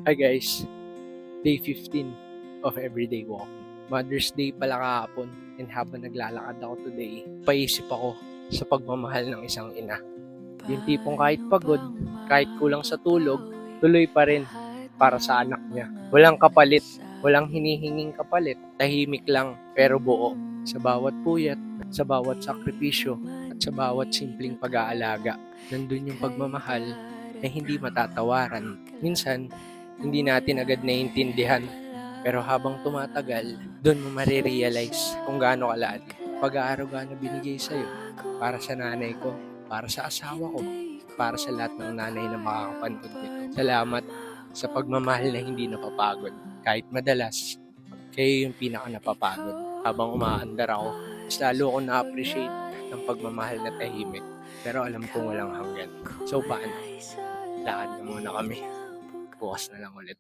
Hi guys, day 15 of everyday walking. Mother's Day pala kahapon, and habang naglalakad ako today, paisip ako sa pagmamahal ng isang ina. Yung tipong kahit pagod, kahit kulang sa tulog, tuloy pa rin para sa anak niya. Walang kapalit, walang hinihinging kapalit, tahimik lang pero buo. Sa bawat puyat, sa bawat sakripisyo, at sa bawat simpleng pag-aalaga, nandun yung pagmamahal na hindi matatawaran. Minsan, hindi natin agad naiintindihan. Pero habang tumatagal, doon mo marirealize kung gaano kalalim. Pag-aaruga na binigay sa'yo para sa nanay ko, para sa asawa ko, para sa lahat ng nanay na makakapanood nito. Salamat sa pagmamahal na hindi napapagod. Kahit madalas, kayo yung pinaka napapagod. Habang umaandar ako, mas lalo ako na-appreciate ng pagmamahal na tahimik. Pero alam kong walang hanggan. So paano? Lakad na muna kami. Bukas na lang ulit.